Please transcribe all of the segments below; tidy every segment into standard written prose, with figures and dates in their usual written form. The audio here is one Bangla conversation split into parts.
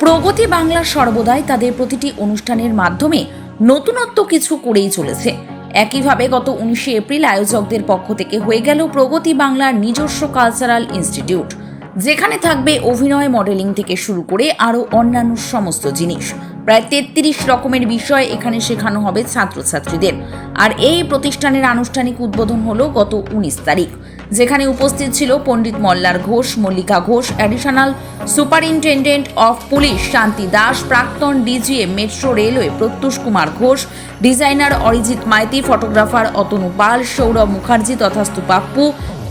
প্রগতি বাংলা সর্বদাই তাদের প্রতিটি অনুষ্ঠানের মাধ্যমে নতুনত্ব কিছু করেই চলেছে। একইভাবে গত 19শে এপ্রিল আয়োজকদের পক্ষ থেকে হয়ে গেল প্রগতি বাংলার নিজস্ব কালচারাল ইনস্টিটিউট, যেখানে থাকবে অভিনয়, মডেলিং থেকে শুরু করে আরও অন্যান্য সমস্ত জিনিস। প্রায় 33 রকমের বিষয় এখানে শেখানো হবে ছাত্রছাত্রীদের। আর এই প্রতিষ্ঠানের আনুষ্ঠানিক উদ্বোধন হলো গত 19 তারিখ, যেখানে উপস্থিত ছিল Pandit Mallar Ghosh, Mallika Ghosh, additional superintendent of police Shanti Das, প্রাক্তন DGM metro railway Pratyush Kumar Ghosh, designer Arijit Maiti, photographer Atanu Pal, Sourav Mukherjee Tathastu Pappu,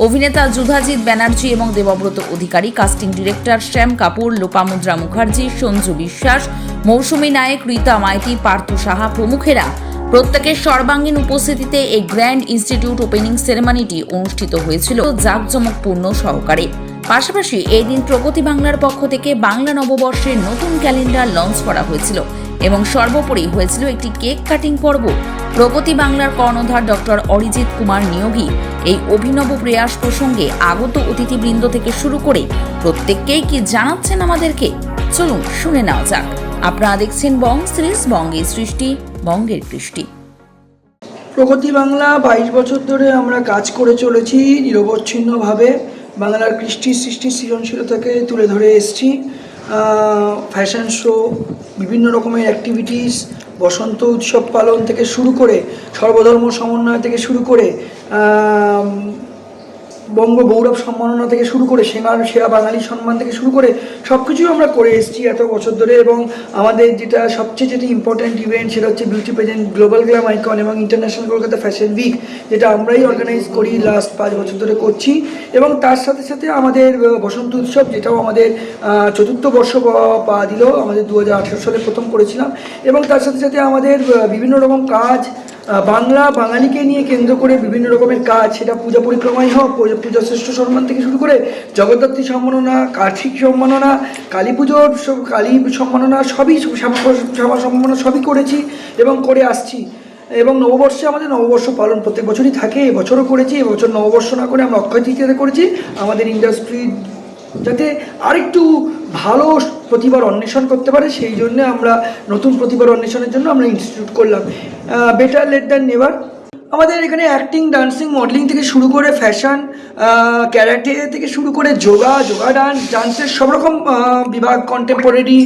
অভিনেতা যুধাজিৎ ব্যানার্জি এবং দেবব্রত অধিকারী, কাস্টিং ডিরেক্টর শ্যাম কাপুর, লোপামুদ্রা মুখার্জি, সঞ্জু বিশ্বাস, মৌসুমী নায়েক, রীতা মাইতি, পার্থ সাহা প্রমুখেরা প্রত্যেকের সর্বাঙ্গীন উপস্থিতিতে এই গ্র্যান্ড ইনস্টিটিউট ওপেনিং সেরেমনিটি অনুষ্ঠিত হয়েছিল জাঁকজমকপূর্ণ সহকারে। পাশাপাশি এই দিন প্রগতি বাংলার পক্ষ থেকে বাংলা নববর্ষের নতুন ক্যালেন্ডার লঞ্চ করা হয়েছিল এবং সর্বোপরি হয়েছিল একটি কেক কাটিং পর্ব। প্রগতি বাংলার কর্ণধার ডক্টর অরিজিৎ কুমার নিয়োগী এই অভিনব প্রয়াস প্রসঙ্গে আগত অতিথিবৃন্দ থেকে শুরু করে প্রত্যেককেই কি জানাচ্ছেন আমাদেরকে, চলুন শুনে নেওয়া যাক। আপনারা দেখছেন বং সিরিজ, বঙ্গের সৃষ্টি, বঙ্গের কৃষ্টি। প্রগতি বাংলা 22 বছর ধরে আমরা কাজ করে চলেছি নিরবচ্ছিন্নভাবে। বাংলার কৃষ্টি সৃষ্টি সৃজনশীলতাকে তুলে ধরে এসেছি। ফ্যাশন শো, বিভিন্ন রকমের অ্যাক্টিভিটিস, বসন্ত উৎসব পালন থেকে শুরু করে সর্বধর্ম সমন্বয় থেকে শুরু করে বঙ্গ গৌরব সম্মাননা থেকে শুরু করে সেরা বাঙালি সম্মান থেকে শুরু করে সব কিছুই আমরা করে এসেছি এত বছর ধরে। এবং আমাদের যেটা ইম্পর্ট্যান্ট ইভেন্ট সেটা হচ্ছে বিউটি পেজেন্ট, গ্লোবাল গ্ল্যাম আইকন এবং ইন্টারন্যাশনাল কলকাতা ফ্যাশন উইক, যেটা আমরাই অর্গানাইজ করি লাস্ট 5 বছর ধরে করছি। এবং তার সাথে সাথে আমাদের বসন্ত উৎসব, যেটাও আমাদের 4th বর্ষ পা দিল, আমাদের 2018 সালে প্রথম করেছিলাম। এবং তার সাথে সাথে আমাদের বিভিন্ন রকম কাজ, বাঙালিকে নিয়ে কেন্দ্র করে বিভিন্ন রকমের কাজ, সেটা পূজা পরিক্রমাই হোক, পূজা শ্রেষ্ঠ সম্মান থেকে শুরু করে জগদ্ধাত্রী সম্মাননা, কার্তিক সম্মাননা, কালী পুজোর কালী সম্মাননা, সবই শ্যামা সম্মাননা সবই করেছি এবং করে আসছি। এবং নববর্ষে আমাদের নববর্ষ পালন প্রত্যেক বছরই থাকে, এবছরও করেছি। এবছর নববর্ষ না করে আমরা অক্ষয় তৃতীয়াতে করেছি, আমাদের ইন্ডাস্ট্রি যাতে আরেকটু ভালো প্রতিভার অন্বেষণ করতে পারে, সেই জন্য আমরা নতুন প্রতিভার অন্বেষণের জন্য আমরা ইনস্টিটিউট করলাম। Better late than never. আমাদের এখানে অ্যাক্টিং, ডান্সিং, মডেলিং থেকে শুরু করে ফ্যাশন, ক্যারাটে থেকে শুরু করে যোগা ডান্সের সব রকম বিভাগ, contemporary,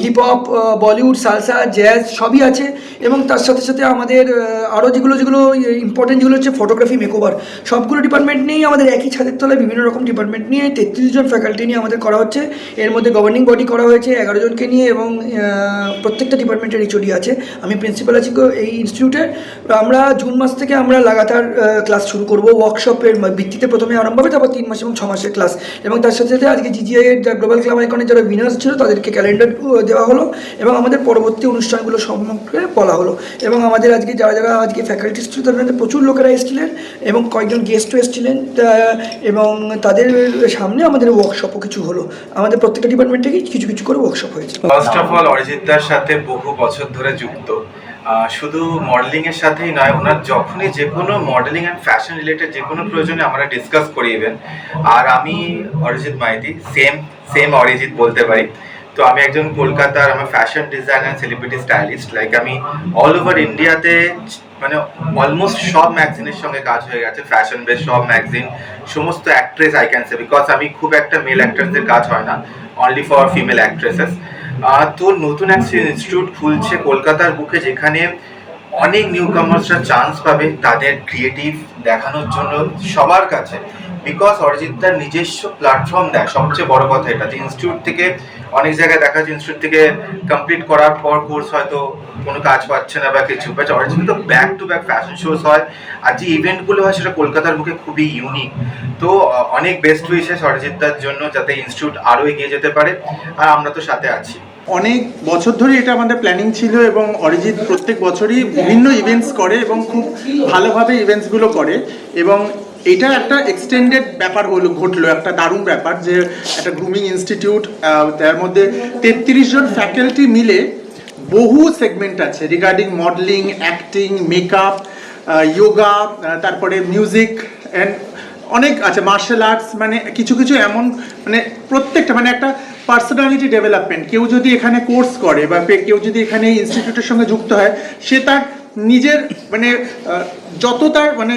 hip hop, Bollywood, salsa, jazz সবই আছে। এবং তার সাথে সাথে আমাদের আরও যেগুলো ইম্পর্টেন্ট যেগুলো হচ্ছে ফটোগ্রাফি, মেকওভার, সবগুলো ডিপার্টমেন্ট নিয়েই আমাদের একই ছাদের তলায় বিভিন্ন রকম ডিপার্টমেন্ট নিয়ে 33 জন ফ্যাকাল্টি নিয়ে আমাদের করা হচ্ছে। এর মধ্যে গভর্নিং বডি করা হয়েছে 11 জনকে নিয়ে এবং প্রত্যেকটা ডিপার্টমেন্টের এইচওডি আছে। আমি প্রিন্সিপাল আছি এই ইনস্টিটিউটের। আমরা জুন মাস থেকে আমরা লাগাতার ক্লাস শুরু করব, ওয়ার্কশপের ভিত্তিতে প্রথমে আরম্ভ হবে, তারপর 3 মাস এবং 6 মাসের ক্লাস। এবং তার সাথে সাথে আজকে জিজিআই এর গ্লোবাল গ্ল্যাম আইকনের যারা উইনার্স ছিল তাদেরকে ক্যালেন্ডার দেওয়া হলো এবং আমাদের পরবর্তী অনুষ্ঠানগুলো সম্পর্কে বলা হলো। এবং আমাদের আজকে যারা আজকে ফ্যাকাল্টিস ছিল তাদের মধ্যে প্রচুর লোকেরা এসেছিলেন এবং কয়েকজন গেস্টও এসেছিলেন, এবং তাদের সামনে আমাদের ওয়ার্কশপও কিছু হলো। আমাদের প্রত্যেকটা ডিপার্টমেন্ট থেকেই কিছু কিছু করে ওয়ার্কশপ হয়েছে। ফার্স্ট অফ অল, অরিজিৎদার সাথে বহু বছর ধরে যুক্ত, শুধু মডেলিং এর সাথেই নয়, ওনার যখনই যে কোনো মডেলিং অ্যান্ড ফ্যাশন রিলেটেড যে কোনো প্রয়োজনে আমরা ডিসকাস করি ইভেন। আর আমি অরিজিৎ মাইতি, সেম অরিজিৎ বলতে পারি। তো আমি একজন কলকাতার, আমার fashion designer, celebrity stylist. Like আমি অল ওভার ইন্ডিয়াতে মানে অলমোস্ট সব ম্যাগাজিনের সঙ্গে কাজ হয়ে গেছে, ফ্যাশন বেস সব ম্যাগাজিন, সমস্ত actress I can say, because আমি খুব একটা মেল অ্যাক্ট্রেসদের কাজ হয় না, অনলি ফর ফিমেল অ্যাক্ট্রেসেস। তো নতুন একটা ইনস্টিটিউট খুলছে কলকাতার বুকে, যেখানে অনেক নিউ কামার্সরা চান্স পাবে তাদের ক্রিয়েটিভ দেখানোর জন্য সবার কাছে। বিকজ অরিজিৎদার নিজস্ব প্ল্যাটফর্ম দেয়, সবচেয়ে বড় কথা এটা। যে ইনস্টিটিউট থেকে অনেক জায়গায় দেখা যাচ্ছে ইনস্টিটিউট থেকে কমপ্লিট করার পর কোর্স হয়তো কোনো কাজ পাচ্ছে না বা কিছু, বাট অরিজিৎ তো back to back fashion shows হয়, আর যে ইভেন্টগুলো হয় সেটা কলকাতার বুকে খুবই ইউনিক। তো অনেক বেস্ট উইশেস অরিজিৎদার জন্য, যাতে ইনস্টিটিউট আরও এগিয়ে যেতে পারে, আর আমরা তো সাথে আছি। অনেক বছর ধরে এটা আমাদের প্ল্যানিং ছিল এবং অরিজিৎ প্রত্যেক বছরই বিভিন্ন ইভেন্টস করে এবং খুব ভালোভাবে ইভেন্টসগুলো করে। এবং এটা একটা এক্সটেন্ডেড ব্যাপার ঘটলো, একটা দারুণ ব্যাপার যে একটা গ্রুমিং ইনস্টিটিউট, তার মধ্যে 33 জন ফ্যাকাল্টি মিলে বহু সেগমেন্ট আছে regarding modelling, acting, makeup, yoga, তারপরে মিউজিক অ্যান্ড অনেক আছে, মার্শাল আর্টস, মানে কিছু কিছু এমন, মানে প্রত্যেকটা মানে একটা পার্সোনালিটি ডেভেলপমেন্ট, কেউ যদি এখানে কোর্স করে বা কেউ যদি এখানে ইনস্টিটিউটের সঙ্গে যুক্ত হয়, সে তার নিজের মানে যত তার মানে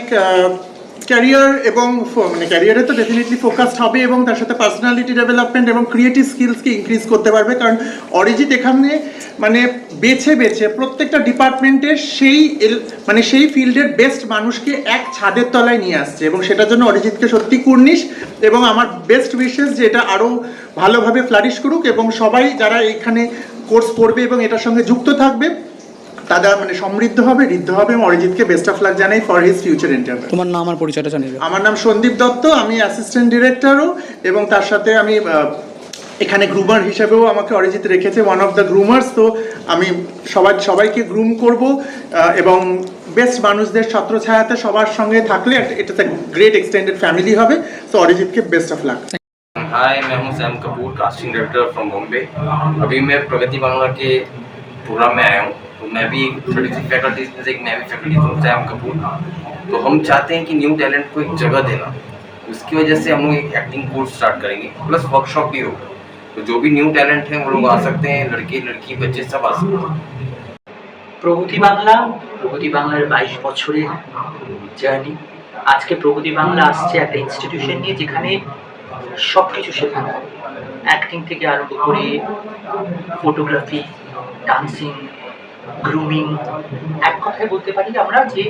ক্যারিয়ার এবং মানে ক্যারিয়ারে তো ডেফিনেটলি ফোকাসড হবে এবং তার সাথে পার্সোনালিটি ডেভেলপমেন্ট এবং ক্রিয়েটিভ স্কিলসকে ইনক্রিজ করতে পারবে। কারণ অরিজিৎ এখানে মানে বেছে বেছে প্রত্যেকটা ডিপার্টমেন্টের মানে সেই ফিল্ডের বেস্ট মানুষকে এক ছাদের তলায় নিয়ে আসছে এবং সেটার জন্য অরিজিৎকে সত্যি কুর্নিশ এবং আমার বেস্ট উইশেস যে এটা আরও ভালোভাবে ফ্লারিশ করুক এবং সবাই যারা এখানে কোর্স করবে এবং এটার সঙ্গে যুক্ত থাকবে তারা মানে সমৃদ্ধ হবে, ঋদ্ধ হবে এবং অরিজিৎকে বেস্ট অফ লাক জানাই ফর হিজ ফিউচার এন্টারপ্রাইজ। তোমার নাম আর পরিচয়টা জানিয়ে দাও। আমার নাম সন্দীপ দত্ত, আমি অ্যাসিস্ট্যান্ট ডিরেক্টরও এবং তার সাথে আমি এখানে গ্রুমার হিসেবেও আমাকে অরিজিৎ রেখেছে, ওয়ান অফ দ্য গ্রুমার্স। তো আমি সবাইকে গ্রুম করব এবং বেস্ট মানুষদের ছত্রছায়াতে সবার সঙ্গে থাকলে এটা গ্রেট এক্সটেন্ডেড ফ্যামিলি হবে। তো অরিজিৎকে বেস্ট অফ লাক। हाय, मैं हूं Sam Kapoor, casting director from Bombay. अभी मैं प्रगति बांग्ला के प्रोग्राम में आया हूं, तो मैं भी 33 फैकल्टीज में से एक मैं भी फैकल्टी हूं, सैम कपूर। तो हम चाहते हैं कि न्यू टैलेंट को एक जगह देना, उसकी वजह से हम लोग एक एक्टिंग कोर्स स्टार्ट करेंगे, प्लस वर्कशॉप भी होगा। तो जो भी न्यू टैलेंट है वो लोग आ सकते हैं, लड़के लड़की बच्चे सब आ सकते हैं। প্রগতি বাংলার 22 বছরের জার্নি। আজকে প্রগতি বাংলা আসছে একটা ইনস্টিটিউশন নিয়ে যেখানে সব কিছু শেখানো হয়, অ্যাক্টিং থেকে আরম্ভ করে ফটোগ্রাফি, ডান্সিং, গ্রুমিং। এক কথায় বলতে পারি আমরা যে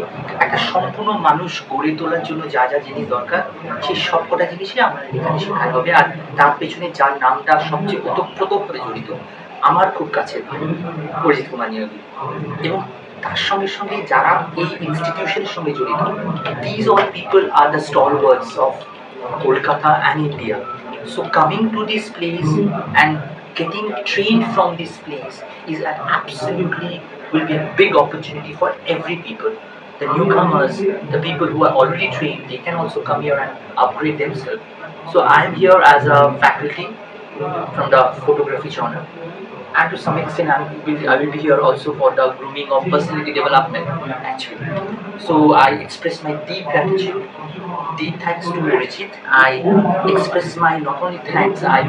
একটা সম্পূর্ণ মানুষ গড়ে তোলার জন্য যা যা জিনিস দরকার সেই সব কটা জিনিসই আমরা এখানে শেখানো হবে। আর তার পেছনে যার নামটা সবচেয়ে ওতপ্রোতভাবে জড়িত আমার খুব কাছের ভাই অরিজিৎ কুমার নিয়োগী, এবং তার সঙ্গে সঙ্গে যারা এই ইনস্টিটিউশনের সঙ্গে জড়িত, these all people are the stalwarts of Kolkata and India. So coming to this place and getting trained from this place is an absolutely will be a big opportunity for every people. The newcomers, the people who are already trained, they can also come here and upgrade themselves. So I am here as a faculty from the photography genre, and to some extent I will be here also for the grooming of personality development actually. So I express my deep gratitude, deep thanks to Orijit. I express my not only thanks, I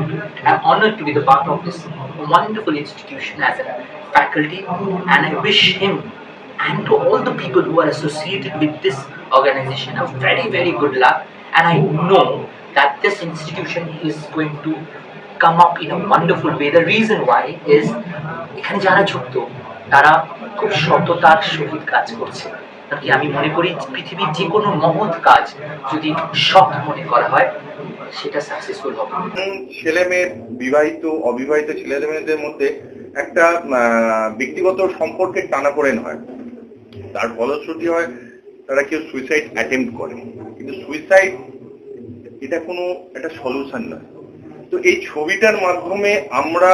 am honored to be the part of this wonderful institution as a faculty, and I wish him and to all the people who are associated with this organization a very very good luck. And I know that this institution is going to come up in a wonderful way. The reason why is এখানে যারা যুক্ত তারা খুব সততার সহিত কাজ করছে। কারণ আমি মনে করি পৃথিবীর যে কোনো মহৎ কাজ যদি সৎ মনে করা হয় সেটা সাকসেসফুল হবে। ছেলে মেয়ের বিবাহিত অবিবাহিত ছেলে মেয়েদের মধ্যে একটা ব্যক্তিগত সম্পর্কের টানাপোড়েন হয়, তার ফলশ্রুতি হয় তারা কেউ সুইসাইড অ্যাটেম্প্ট করে, কিন্তু সুইসাইড এটা কোনো একটা সলিউশন নয়। তো এই ছবিটার মাধ্যমে আমরা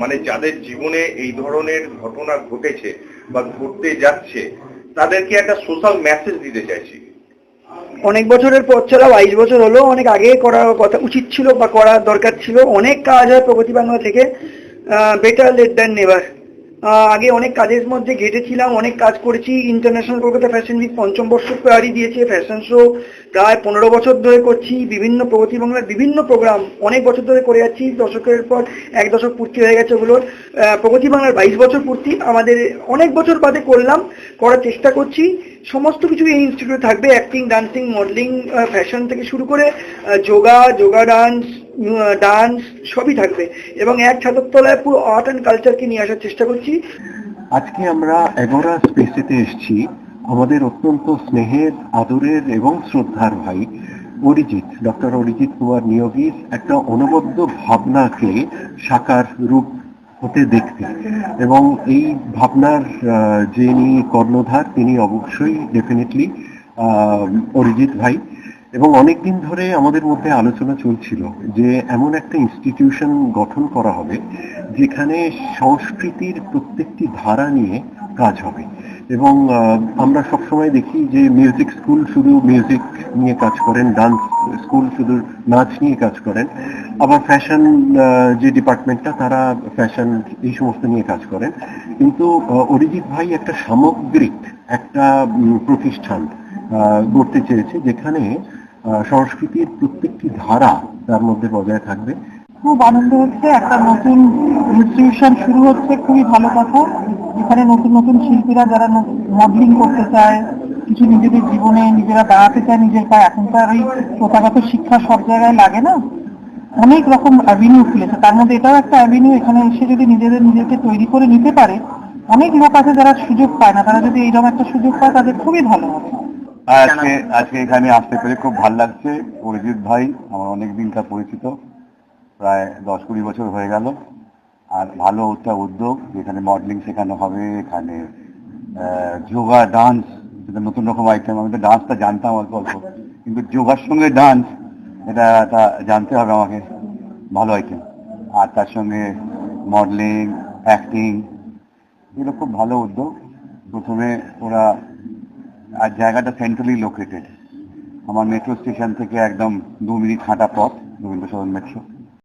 মানে যাদের জীবনে এই ধরনের ঘটনা ঘটেছে বা ঘটতে যাচ্ছে তাদেরকে একটা সোশ্যাল মেসেজ দিতে চাইছি। অনেক বছরের পর ছাড়া 22 বছর হলো, অনেক আগে করা কথা উচিত ছিল বা করার দরকার ছিল। অনেক কাজ হয় প্রগতি বাংলা থেকে, বেটার লেট দ্যান নেভার। আগে অনেক কাজের মধ্যে ঘেটেছিলাম, অনেক কাজ করেছি। ইন্টারন্যাশনাল কলকাতা ফ্যাশন উইক 5ম বর্ষ পাড়ি দিয়েছে, ফ্যাশন শো প্রায় 15 বছর ধরে করছি, বিভিন্ন প্রগতি বাংলার বিভিন্ন প্রোগ্রাম অনেক বছর ধরে করে যাচ্ছি। দশকের পর 1 দশক পূর্তি হয়ে গেছে ওগুলোর। প্রগতি বাংলার 22 বছর পূর্তি আমাদের অনেক বছর বাদে করার চেষ্টা করছি। সমস্ত কিছু এই ইনস্টিটিউটে থাকবে, অ্যাক্টিং, ডান্সিং, মডেলিং, ফ্যাশন থেকে শুরু করে যোগা ডান্স সবই থাকবে এবং এক ছাদের তলায় পুরো আর্ট অ্যান্ড কালচারকে নিয়ে আসার চেষ্টা করছি। আজকে আমরা এগোরা স্পেসেতে এসেছি আমাদের অত্যন্ত স্নেহের, আদরের এবং শ্রদ্ধার ভাই অরিজিৎ, ডক্টর অরিজিৎ কুমার নিয়োগীর একটা অনবদ্য ভাবনাকে সাকার রূপ হতে দেখতে, এবং এই ভাবনার যিনি কর্ণধার তিনি অবশ্যই ডেফিনেটলি অরিজিৎ ভাই। এবং অনেকদিন ধরে আমাদের মধ্যে আলোচনা চলছিল যে এমন একটা ইনস্টিটিউশন গঠন করা হবে যেখানে সংস্কৃতির প্রত্যেকটি ধারা নিয়ে কাজ হবে। এবং আমরা সবসময় দেখি যে মিউজিক স্কুল শুধু মিউজিক নিয়ে কাজ করেন, ডান্স স্কুল শুধু নাচ নিয়ে কাজ করেন, আবার ফ্যাশন যে ডিপার্টমেন্টটা তারা ফ্যাশন এই সমস্ত নিয়ে কাজ করেন। কিন্তু অরিজিৎ ভাই একটা সামগ্রিক একটা প্রতিষ্ঠান গড়তে চেয়েছে যেখানে সংস্কৃতির প্রত্যেকটি ধারা তার মধ্যে বজায় থাকবে। খুব আনন্দ হচ্ছে, একটা নতুন ইনস্টিটিউশন শুরু হচ্ছে, খুবই ভালো কথা। এখানে নতুন নতুন শিল্পীরা যারা মডেলিং করতে চায়, কিছু নিজেদের জীবনে নিজেরা দাঁড়াতে চায় নিজের পায়ে, এখনকার ওই প্রথাগত শিক্ষা সব জায়গায় লাগে না, অনেক রকম অ্যাভিনিউ খুলেছে, তার মধ্যে এটাও একটা অ্যাভিনিউ। এখানে এসে যদি নিজেকে তৈরি করে নিতে পারে, অনেক লোক আছে যারা সুযোগ পায় না, তারা যদি এইরকম একটা সুযোগ পায় তাদের খুবই ভালো হবে। আজকে এখানে আসতে পেরে খুব ভালো লাগছে। অরিজিৎ ভাই আমার অনেক দিনকার পরিচিত, প্রায় 10-20 বছর হয়ে গেল। আর ভালো একটা উদ্যোগ, যেখানে মডেলিং শেখানো হবে, এখানে যোগা, ডান্স, যেটা নতুন রকম আইটেম। আমি তো ডান্সটা জানতাম অল্প অল্প, কিন্তু যোগার সঙ্গে ডান্স এটা জানতে হবে আমাকে, ভালো আইটেম। আর তার সঙ্গে মডেলিং, অ্যাক্টিং, এগুলো খুব ভালো উদ্যোগ। প্রথমে ওরা, আর জায়গাটা সেন্ট্রালি লোকেটেড, আমার মেট্রো স্টেশন থেকে একদম 2 মিনিট হাঁটা পথ, রবীন্দ্র সদন মেট্রো।